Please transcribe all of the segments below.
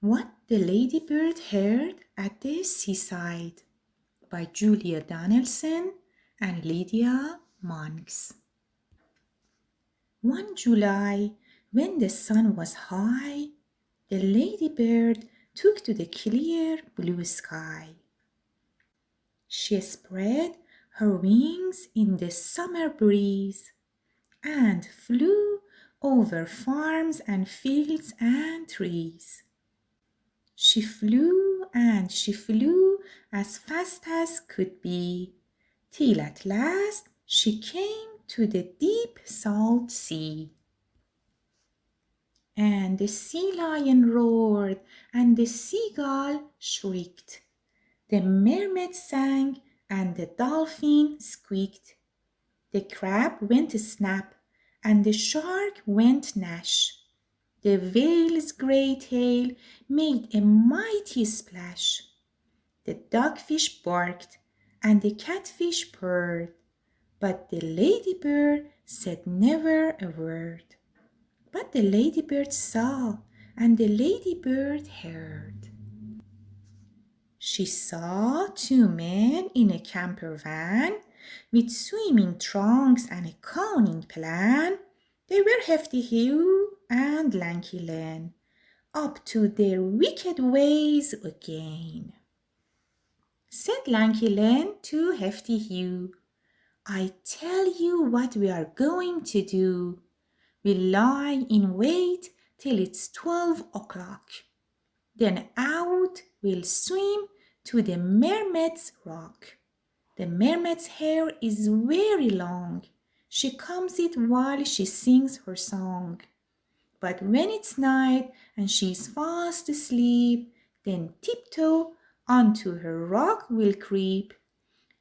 What the Ladybird Heard at the Seaside by Julia Donaldson and Lydia Monks. One July, when the sun was high, the Ladybird took to the clear blue sky. She spread her wings in the summer breeze and flew over farms and fields and trees. She flew and she flew as fast as could be, till at last she came to the deep salt sea. And the sea lion roared, and the seagull shrieked. The mermaid sang, and the dolphin squeaked. The crab went snap, and the shark went gnash. The whale's grey tail made a mighty splash. The dogfish barked, and the catfish purred, but the ladybird said never a word. But the ladybird saw, and the ladybird heard. She saw two men in a camper van with swimming trunks and a cunning plan. They were Hefty Hugh and Lanky Len, up to their wicked ways again. Said Lanky Len to Hefty Hugh, I tell you what we are going to do. We'll lie in wait till it's 12 o'clock. Then out we'll swim to the mermaid's rock. The mermaid's hair is very long. She combs it while she sings her song. But when it's night and she's fast asleep, then tiptoe onto her rock we'll creep,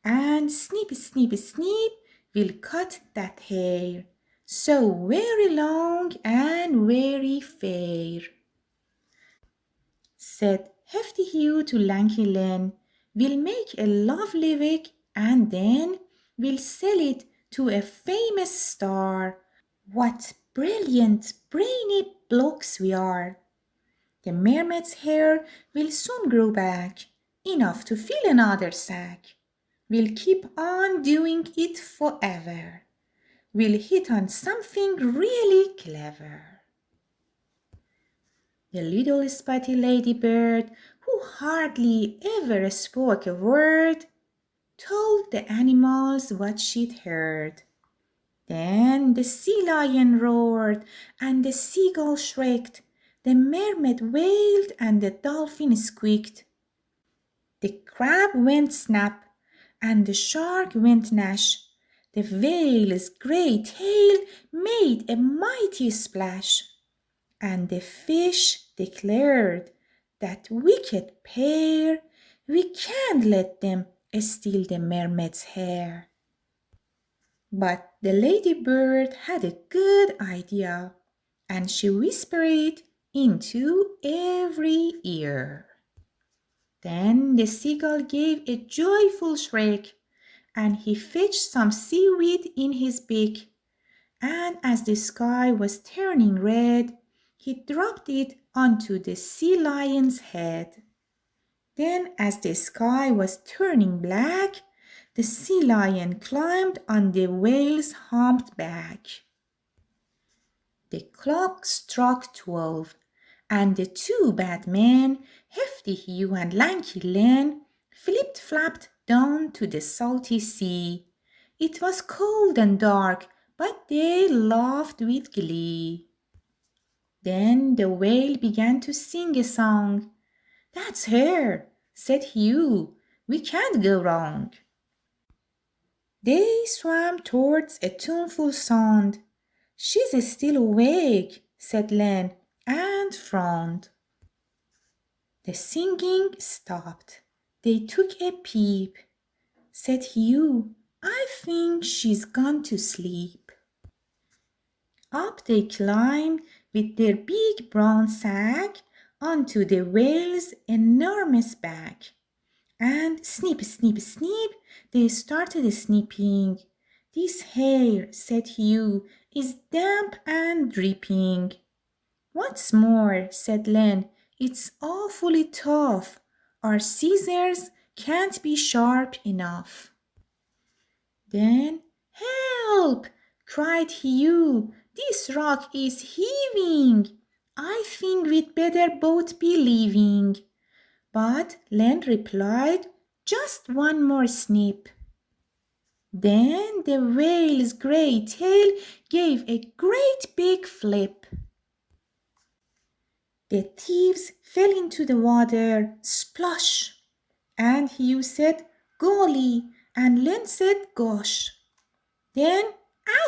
and snip, snip, snip, we'll cut that hair, so very long and very fair. Said Hefty Hugh to Lanky Len, we'll make a lovely wig, and then we'll sell it to a famous star. What brilliant, brainy blokes we are! The mermaid's hair will soon grow back, enough to fill another sack. We'll keep on doing it forever. We'll hit on something really clever. The little spotty ladybird, who hardly ever spoke a word, told the animals what she'd heard. Then the sea lion roared, and the seagull shrieked, the mermaid wailed, and the dolphin squeaked. The crab went snap, and the shark went gnash. The whale's grey tail made a mighty splash, and the fish declared, that wicked pair, we can't let them steal the mermaid's hair. But the ladybird had a good idea, and she whispered it into every ear. Then the seagull gave a joyful shriek, and he fetched some seaweed in his beak, and as the sky was turning red, he dropped it onto the sea lion's head. Then as the sky was turning black, the sea lion climbed on the whale's humped back. The clock struck 12, and the two bad men, Hefty Hugh and Lanky Len, flipped-flapped down to the salty sea. It was cold and dark, but they laughed with glee. Then the whale began to sing a song. That's her, said Hugh. We can't go wrong. They swam towards a tuneful sound. She's still awake, said Len, and frowned. The singing stopped. They took a peep. Said Hugh, I think she's gone to sleep. Up they climbed with their big brown sack onto the whale's enormous back. And snip, snip, snip, they started snipping. This hair, said Hugh, is damp and dripping. What's more, said Len, It's awfully tough. Our scissors can't be sharp enough. Then, help! Cried Hugh. This rock is heaving. I think we'd better both be leaving. But Len replied, just one more snip. Then the whale's grey tail gave a great big flip. The thieves fell into the water, splosh, and Hugh said, golly, and Len said, gosh. Then,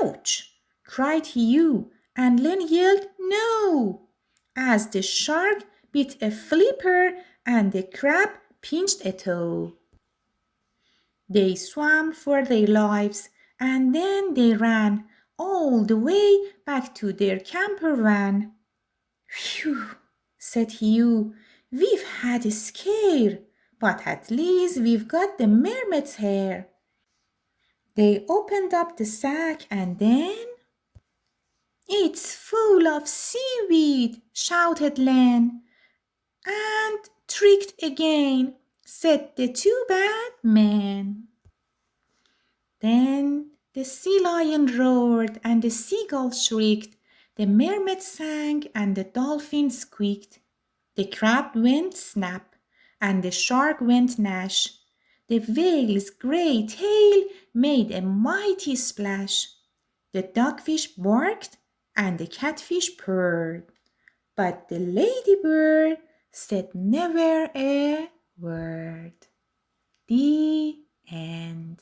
ouch, cried Hugh, and Len yelled, no, as the shark bit a flipper and the crab pinched a toe. They swam for their lives, and then they ran all the way back to their camper van. Phew, said Hugh, we've had a scare, but at least we've got the mermaid's hair. They opened up the sack and then... It's full of seaweed, shouted Len. And tricked again, said the two bad men. Then the sea lion roared and the seagull shrieked, the mermaid sang and the dolphin squeaked. The crab went snap and the shark went gnash. The whale's grey tail made a mighty splash. The dogfish barked and the catfish purred. But the ladybird said never a word. The end.